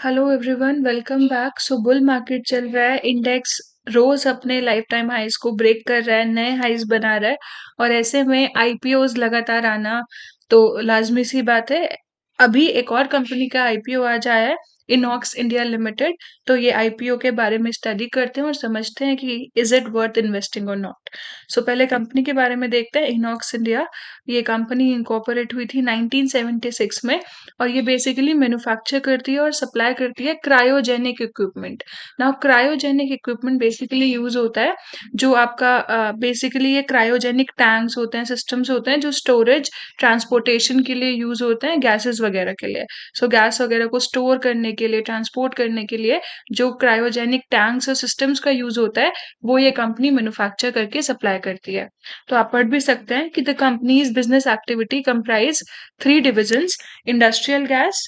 Hello everyone, welcome back. So bull market चल रहा है। इंडेक्स रोज अपने लाइफ टाइम हाईज को ब्रेक कर रहा है, नए हाईज बना रहा है। और ऐसे में आईपीओज लगातार आना तो लाजमी सी बात है। अभी एक और कंपनी का आईपीओ आ जाया है, इनॉक्स इंडिया लिमिटेड। तो ये आईपीओ के बारे में स्टडी करते हैं और समझते हैं कि इज इट वर्थ इन्वेस्टिंग और नॉट। सो पहले कंपनी के बारे में देखते हैं। इनॉक्स इंडिया, ये कंपनी इनकॉर्पोरेट हुई थी 1976 में। और ये बेसिकली मैन्युफैक्चर करती है और सप्लाई करती है cryogenic equipment. Now cryogenic equipment basically use होता है जो आपका बेसिकली ये क्रायोजेनिक टैंक्स होते हैं, सिस्टम्स होते हैं जो स्टोरेज ट्रांसपोर्टेशन के लिए यूज होते हैं, गैसेस वगैरह के लिए। सो गैस वगैरह को स्टोर करने के लिए, ट्रांसपोर्ट करने के लिए जो क्रायोजेनिक टैंक्स और सिस्टम्स का यूज होता है, वो ये कंपनी मैन्युफैक्चर करके सप्लाई करती है। तो आप पढ़ भी सकते हैं कि the companies business activity comprise three divisions: industrial gas,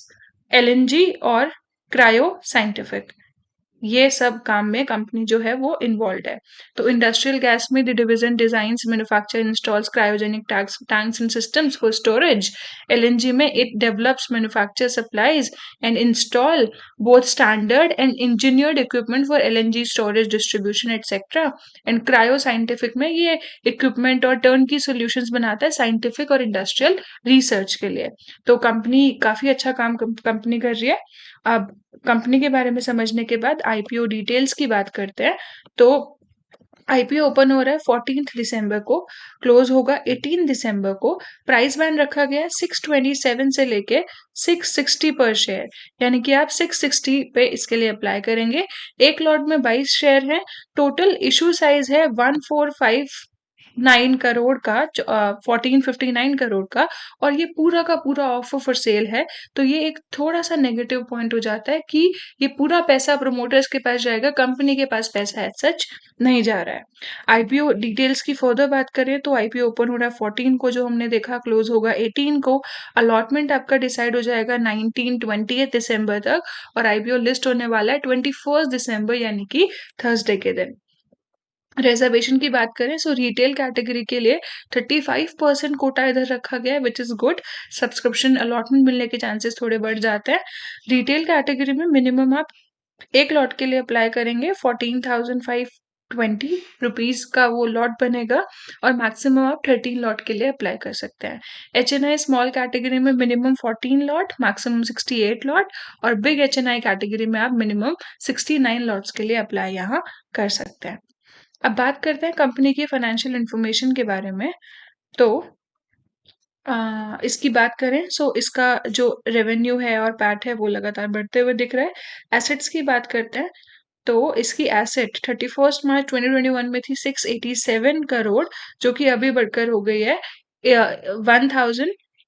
LNG और क्रायो साइंटिफिक। ये सब काम में कंपनी जो है वो इन्वॉल्व है। तो इंडस्ट्रियल गैस में the division designs, manufacture, installs cryogenic tanks and systems for storage. LNG में it develops, manufacture, supplies and install both standard and engineered equipment for LNG storage, distribution etcetera. And cryo scientific में ये equipment और turn की solutions बनाता है scientific और industrial research के लिए। तो कंपनी काफी अच्छा काम कंपनी कर रही है। अब कंपनी के बारे में समझने के बाद आईपीओ डिटेल्स की बात करते हैं। तो आईपीओ ओपन हो रहा है 14 दिसंबर को, क्लोज होगा 18 दिसंबर को। प्राइस बैंड रखा गया है 627 से लेके 660 पर शेयर, यानी कि आप 660 पे इसके लिए अप्लाई करेंगे। एक लॉट में 22 शेयर हैं। टोटल इशू साइज है 1459 करोड़ का, 1459 करोड़ का। और ये पूरा का पूरा ऑफर फॉर सेल है। तो ये एक थोड़ा सा नेगेटिव पॉइंट हो जाता है कि ये पूरा पैसा प्रोमोटर्स के पास जाएगा, कंपनी के पास पैसा है सच नहीं जा रहा है। आईपीओ डिटेल्स की फर्दर बात करें तो आईपीओ ओपन हो रहा है 14 को, जो हमने देखा, क्लोज होगा 18 को। अलॉटमेंट आपका डिसाइड हो जाएगा 19-20 दिसंबर तक। और आईपीओ लिस्ट होने वाला है 21 दिसंबर, यानी कि थर्सडे के दिन। रिजर्वेशन की बात करें सो रिटेल कैटेगरी के लिए 35% कोटा इधर रखा गया है, which is good. Subscription allotment मिलने के चांसेस थोड़े बढ़ जाते हैं। रिटेल कैटेगरी में मिनिमम आप एक लॉट के लिए अप्लाई करेंगे 14,520 का वो लॉट बनेगा। और मैक्सिमम आप 13 लॉट के लिए अप्लाई कर सकते हैं। एचएनआई स्मॉल कैटेगरी में मिनिमम 14 लॉट, मैक्सिमम 68 लॉट। और बिग एचएनआई कैटेगरी में आप मिनिमम 69 लॉट्स के लिए अप्लाई यहाँ कर सकते हैं। अब बात करते हैं कंपनी की फाइनेंशियल इंफॉर्मेशन के बारे में। तो इसकी बात करें सो इसका जो रेवेन्यू है और पैट है वो लगातार बढ़ते हुए दिख रहा है। एसेट्स की बात करते हैं तो इसकी एसेट 31 मार्च 2021 में थी 687 करोड़, जो कि अभी बढ़कर हो गई है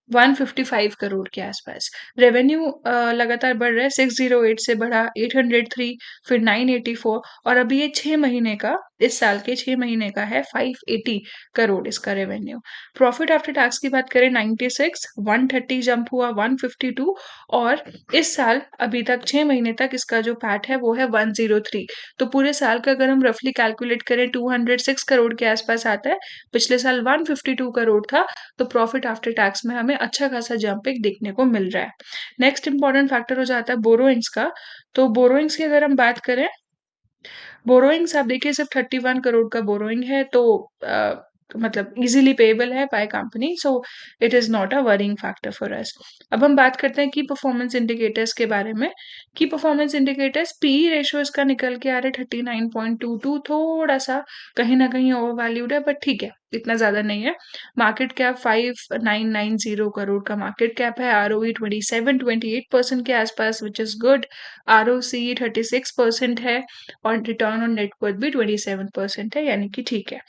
1155 करोड़ के आसपास। रेवेन्यू लगातार बढ़ रहा है, 608 से बढ़ा 803, फिर 984। और अभी ये 6 महीने का, इस साल के 6 महीने का है 580 करोड़ इसका रेवेन्यू। प्रॉफिट आफ्टर टैक्स की बात करें 96, 130 जंप हुआ 152। और इस साल अभी तक 6 महीने तक इसका जो पैट है वो है 103। तो पूरे साल का अगर हम रफली कैलकुलेट करें 206 करोड़ के आसपास आता है। पिछले साल 152 करोड़ था। तो प्रॉफिट आफ्टर टैक्स में हमें अच्छा खासा जंप एक देखने को मिल रहा है। नेक्स्ट इंपॉर्टेंट फैक्टर हो जाता है बोरोइंग्स का। तो बोरोइंग्स की अगर हम बात करें, बोरोइंग्स आप देखिए सिर्फ 31 करोड़ का बोरोइंग है। तो मतलब इजीली पेएबल है by company, so it is not a worrying factor for us. अब हम बात करते हैं की परफॉर्मेंस इंडिकेटर्स के बारे में। की परफॉर्मेंस इंडिकेटर्स, पी रेशियो इसका निकल के आ रहा है 39.22, थोड़ा सा कहीं ना कहीं ओवर वैल्यूड है, बट ठीक है, इतना ज्यादा नहीं है। मार्केट कैप 5990 करोड़ का मार्केट कैप है। आरओई 27-28% के आसपास, विच इज गुड। आरओसी 36% है। और रिटर्न ऑन नेटवर्थ भी 27% है, यानी कि ठीक है।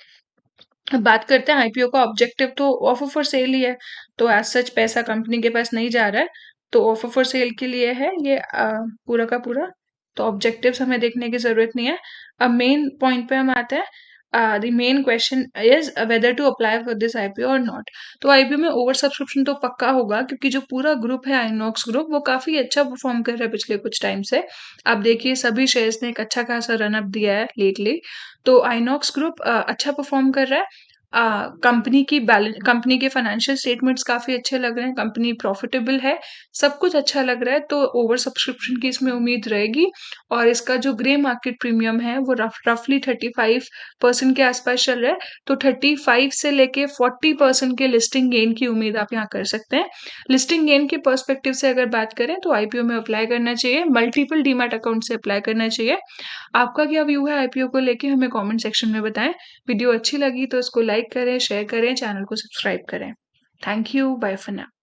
अब बात करते हैं आईपीओ का ऑब्जेक्टिव, तो ऑफर फॉर सेल ही है। तो एज सच पैसा कंपनी के पास नहीं जा रहा है। तो ऑफर फॉर सेल के लिए है ये पूरा का पूरा। तो ऑब्जेक्टिव्स हमें देखने की जरूरत नहीं है। अब मेन पॉइंट पे हम आते हैं। The main question is whether to apply for this IPO और नॉट। तो आईपीओ में ओवर सब्सक्रिप्शन तो पक्का होगा, क्योंकि जो पूरा ग्रुप है आइनॉक्स ग्रुप, वो काफी अच्छा परफॉर्म कर रहा है पिछले कुछ टाइम से। आप देखिए सभी शेयर्स ने एक अच्छा खासा रन अप दिया है लेटली। तो आइनॉक्स ग्रुप अच्छा परफॉर्म कर रहा है। कंपनी के फाइनेंशियल स्टेटमेंट्स काफ़ी अच्छे लग रहे हैं, कंपनी प्रॉफ़िटेबल है, सब कुछ अच्छा लग रहा है, तो ओवर सब्सक्रिप्शन की इसमें उम्मीद रहेगी और इसका जो ग्रे मार्केट प्रीमियम है, वो रफ़ली 35% के आसपास चल रहा है, तो 35 से लेके 40% के लिस्टिंग गेन की उम्मीद आप यहाँ कर सकते हैं। लिस्टिंग गेन के पर्सपेक्टिव से अगर बात करें, तो आईपीओ में अप्लाई करना चाहिए, मल्टीपल डीमैट अकाउंट से अप्लाई करना चाहिए। आपका क्या व्यू है आईपीओ को लेके हमें कमेंट सेक्शन में बताएं। वीडियो अच्छी लगी तो इसको लाइक करें, शेयर करें, चैनल को सब्सक्राइब करें। Thank you, bye for now.